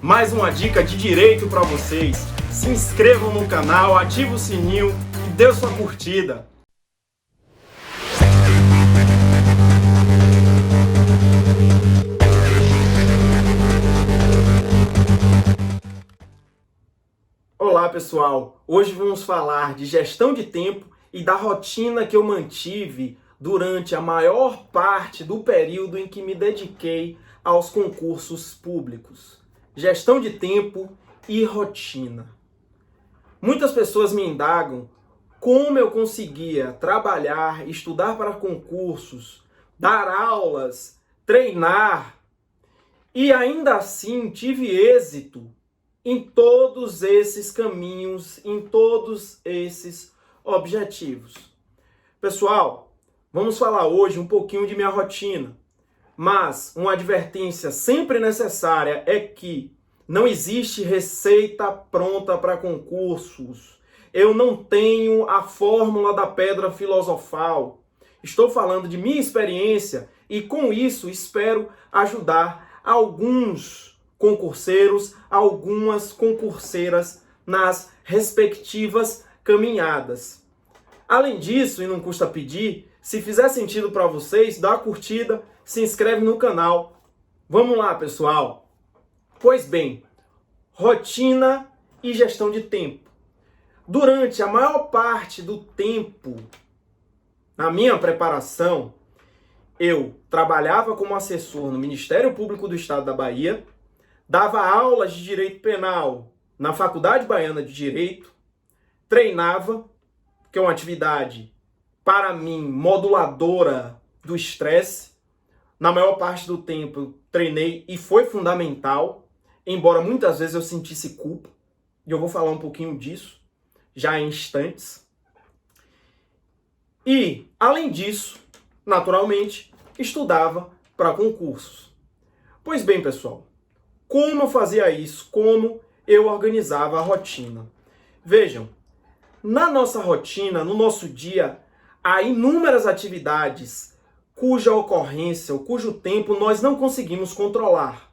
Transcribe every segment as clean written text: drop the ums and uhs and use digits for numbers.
Mais uma dica de direito para vocês. Se inscrevam no canal, ative o sininho e dê sua curtida. Olá pessoal, hoje vamos falar de gestão de tempo e da rotina que eu mantive durante a maior parte do período em que me dediquei aos concursos públicos. Gestão de tempo e rotina. Muitas pessoas me indagam como eu conseguia trabalhar, estudar para concursos, dar aulas, treinar e ainda assim tive êxito em todos esses caminhos, em todos esses objetivos. Pessoal, vamos falar hoje um pouquinho de minha rotina, mas uma advertência sempre necessária é que não existe receita pronta para concursos. Eu não tenho a fórmula da pedra filosofal. Estou falando de minha experiência e com isso espero ajudar alguns concurseiros, algumas concurseiras nas respectivas caminhadas. Além disso, e não custa pedir, se fizer sentido para vocês, dá uma curtida, se inscreve no canal. Vamos lá, pessoal. Pois bem, rotina e gestão de tempo. Durante a maior parte do tempo, na minha preparação, eu trabalhava como assessor no Ministério Público do Estado da Bahia, dava aulas de direito penal na Faculdade Baiana de Direito, treinava, que é uma atividade, para mim, moduladora do estresse. Na maior parte do tempo eu treinei e foi fundamental, embora muitas vezes eu sentisse culpa, e eu vou falar um pouquinho disso já em instantes. E, além disso, naturalmente, estudava para concursos. Pois bem, pessoal, como eu fazia isso? Como eu organizava a rotina? Vejam, na nossa rotina, no nosso dia, há inúmeras atividades cuja ocorrência ou cujo tempo nós não conseguimos controlar.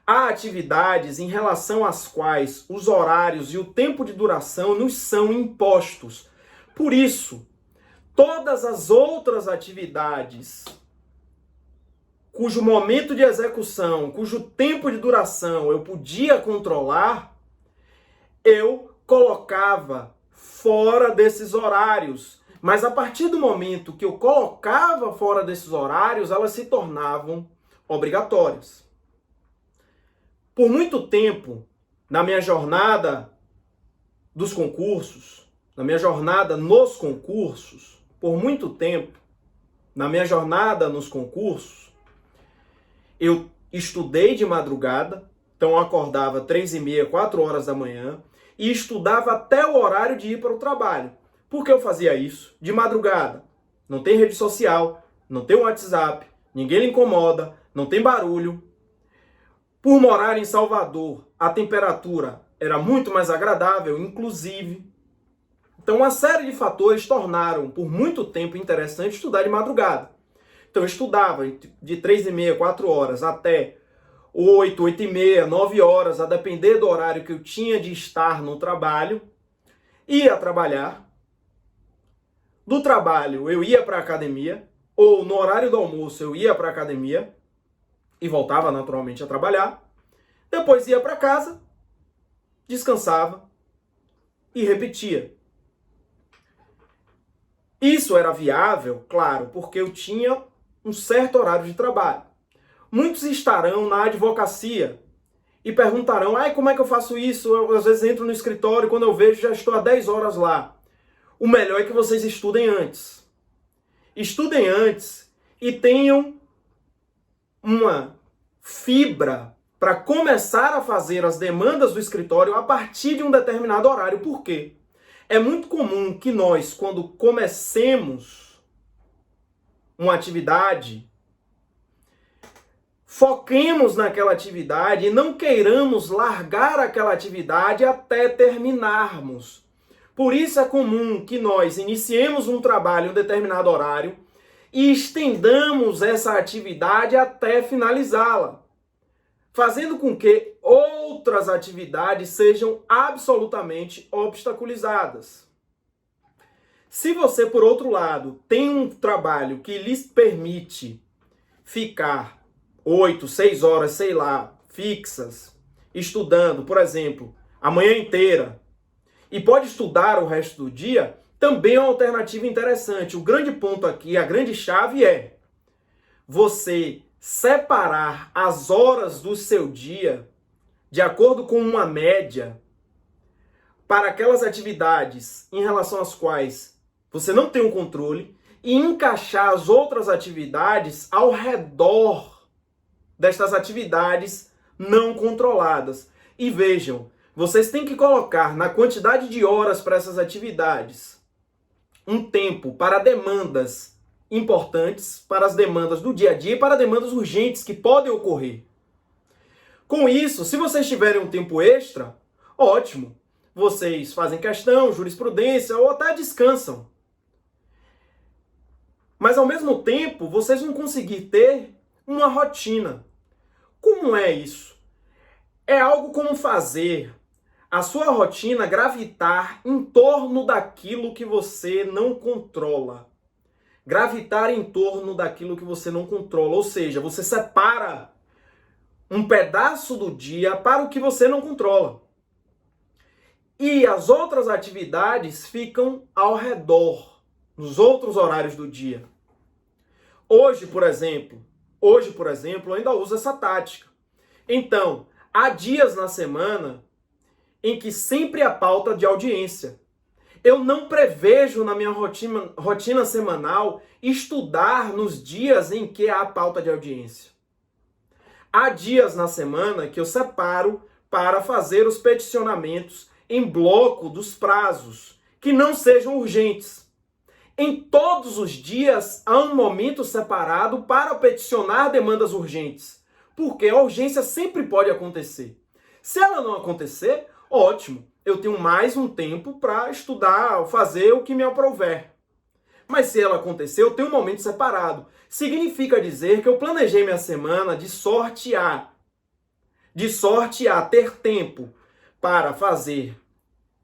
Há atividades em relação às quais os horários e o tempo de duração nos são impostos. Por isso, todas as outras atividades cujo momento de execução, cujo tempo de duração eu podia controlar, eu colocava fora desses horários. Mas a partir do momento que eu colocava fora desses horários, elas se tornavam obrigatórias. Por muito tempo, na minha jornada dos concursos, na minha jornada nos concursos, por muito tempo, na minha jornada nos concursos, eu estudei de madrugada, então eu acordava 3h30, 4 horas da manhã, e estudava até o horário de ir para o trabalho. Por que eu fazia isso? De madrugada. Não tem rede social, não tem WhatsApp, ninguém lhe incomoda, não tem barulho. Por morar em Salvador, a temperatura era muito mais agradável, inclusive. Então, uma série de fatores tornaram por muito tempo interessante estudar de madrugada. Então, eu estudava de 3h30, 4 horas até 8, 8h30, 9 horas, a depender do horário que eu tinha de estar no trabalho. Ia trabalhar. Do trabalho, eu ia para a academia, ou no horário do almoço, eu ia para a academia e voltava naturalmente a trabalhar. Depois ia para casa, descansava e repetia. Isso era viável, claro, porque eu tinha um certo horário de trabalho. Muitos estarão na advocacia e perguntarão, como é que eu faço isso? Eu às vezes entro no escritório e quando eu vejo já estou há 10 horas lá. O melhor é que vocês estudem antes. Estudem antes e tenham uma fibra para começar a fazer as demandas do escritório a partir de um determinado horário. Por quê? É muito comum que nós, quando comecemos uma atividade, foquemos naquela atividade e não queiramos largar aquela atividade até terminarmos. Por isso é comum que nós iniciemos um trabalho em um determinado horário e estendamos essa atividade até finalizá-la. Fazendo com que outras atividades sejam absolutamente obstaculizadas. Se você, por outro lado, tem um trabalho que lhes permite ficar 8, 6 horas, sei lá, fixas, estudando, por exemplo, a manhã inteira, e pode estudar o resto do dia, também é uma alternativa interessante. O grande ponto aqui, a grande chave é você separar as horas do seu dia de acordo com uma média para aquelas atividades em relação às quais você não tem um controle e encaixar as outras atividades ao redor destas atividades não controladas. E vejam, vocês têm que colocar na quantidade de horas para essas atividades um tempo para demandas importantes, para as demandas do dia a dia e para demandas urgentes que podem ocorrer. Com isso, se vocês tiverem um tempo extra, ótimo. Vocês fazem questão, jurisprudência ou até descansam. Mas ao mesmo tempo, vocês vão conseguir ter uma rotina. Como é isso? É algo como fazer a sua rotina gravitar em torno daquilo que você não controla. Gravitar em torno daquilo que você não controla. Ou seja, você separa um pedaço do dia para o que você não controla. E as outras atividades ficam ao redor, nos outros horários do dia. Hoje, por exemplo, eu ainda uso essa tática. Então, há dias na semana em que sempre há pauta de audiência. Eu não prevejo na minha rotina semanal estudar nos dias em que há pauta de audiência. Há dias na semana que eu separo para fazer os peticionamentos em bloco dos prazos, que não sejam urgentes. Em todos os dias há um momento separado para peticionar demandas urgentes, porque a urgência sempre pode acontecer. Se ela não acontecer, ótimo, eu tenho mais um tempo para estudar, fazer o que me aprouver. Mas se ela acontecer, eu tenho um momento separado. Significa dizer que eu planejei minha semana de sorte a ter tempo para fazer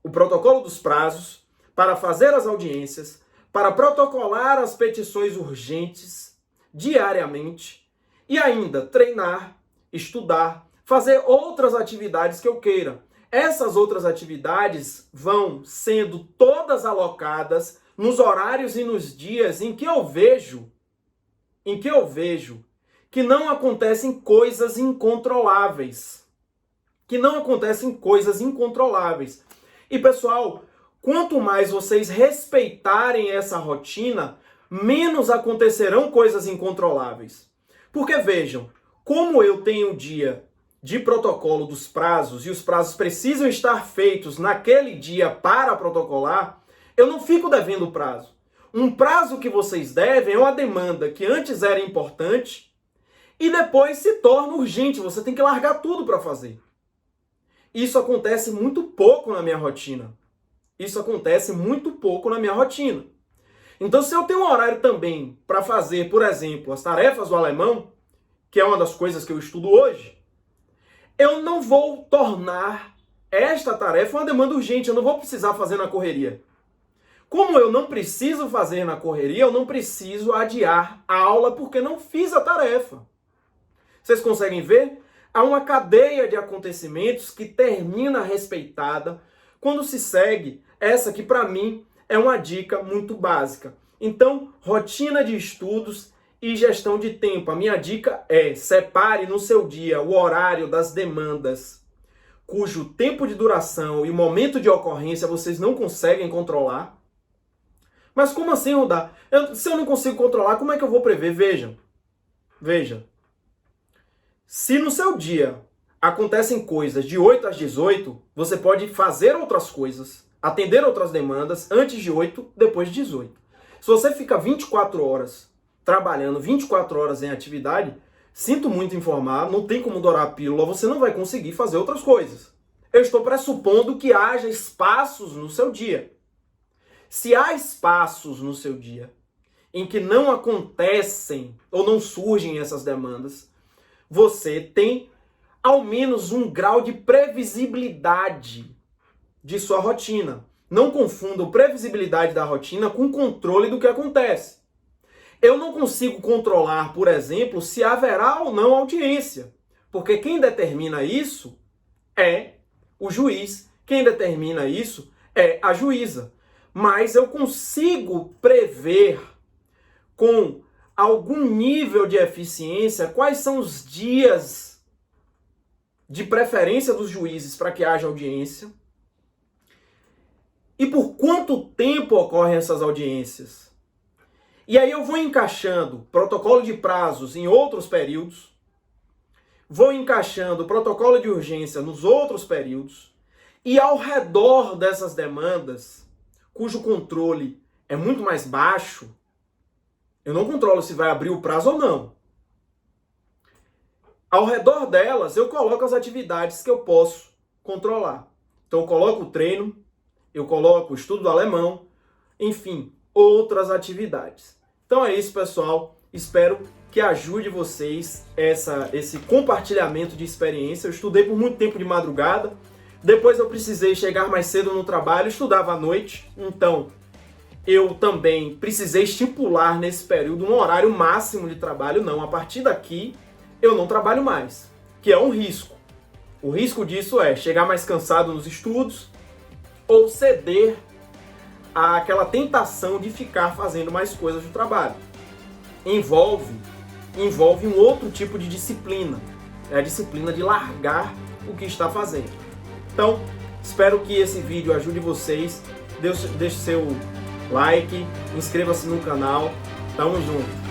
o protocolo dos prazos, para fazer as audiências, para protocolar as petições urgentes diariamente e ainda treinar, estudar, fazer outras atividades que eu queira. Essas outras atividades vão sendo todas alocadas nos horários e nos dias em que eu vejo que não acontecem coisas incontroláveis. E pessoal, quanto mais vocês respeitarem essa rotina, menos acontecerão coisas incontroláveis. Porque vejam, como eu tenho o dia de protocolo dos prazos e os prazos precisam estar feitos naquele dia para protocolar, eu não fico devendo prazo. Um prazo que vocês devem é uma demanda que antes era importante e depois se torna urgente. Você tem que largar tudo para fazer. Isso acontece muito pouco na minha rotina. Então, se eu tenho um horário também para fazer, por exemplo, as tarefas do alemão, que é uma das coisas que eu estudo hoje, eu não vou tornar esta tarefa uma demanda urgente. Eu não vou precisar fazer na correria. Como eu não preciso fazer na correria, eu não preciso adiar a aula porque não fiz a tarefa. Vocês conseguem ver? Há uma cadeia de acontecimentos que termina respeitada quando se segue essa que, para mim, é uma dica muito básica. Então, rotina de estudos e gestão de tempo. A minha dica é: separe no seu dia o horário das demandas cujo tempo de duração e momento de ocorrência vocês não conseguem controlar. Mas como assim, Rudá? Se eu não consigo controlar, como é que eu vou prever? Veja. Se no seu dia acontecem coisas de 8 às 18, você pode fazer outras coisas, atender outras demandas antes de 8, depois de 18. Se você fica 24 horas trabalhando, 24 horas em atividade, sinto muito informar, não tem como dourar a pílula, você não vai conseguir fazer outras coisas. Eu estou pressupondo que haja espaços no seu dia. Se há espaços no seu dia em que não acontecem ou não surgem essas demandas, você tem ao menos um grau de previsibilidade de sua rotina. Não confundam previsibilidade da rotina com controle do que acontece. Eu não consigo controlar, por exemplo, se haverá ou não audiência, porque quem determina isso é o juiz, quem determina isso é a juíza. Mas eu consigo prever com algum nível de eficiência quais são os dias de preferência dos juízes para que haja audiência e por quanto tempo ocorrem essas audiências. E aí eu vou encaixando protocolo de prazos em outros períodos, vou encaixando protocolo de urgência nos outros períodos, e ao redor dessas demandas, cujo controle é muito mais baixo, eu não controlo se vai abrir o prazo ou não. Ao redor delas, eu coloco as atividades que eu posso controlar. Então eu coloco o treino, eu coloco o estudo do alemão, enfim, outras atividades. Então é isso, pessoal. Espero que ajude vocês esse compartilhamento de experiência. Eu estudei por muito tempo de madrugada, depois eu precisei chegar mais cedo no trabalho, estudava à noite, então eu também precisei estipular nesse período um horário máximo de trabalho. Não, a partir daqui eu não trabalho mais, que é um risco. O risco disso é chegar mais cansado nos estudos ou ceder àquela tentação de ficar fazendo mais coisas do trabalho. Envolve um outro tipo de disciplina, é a disciplina de largar o que está fazendo. Então, espero que esse vídeo ajude vocês. Deixe seu like, inscreva-se no canal. Tamo junto!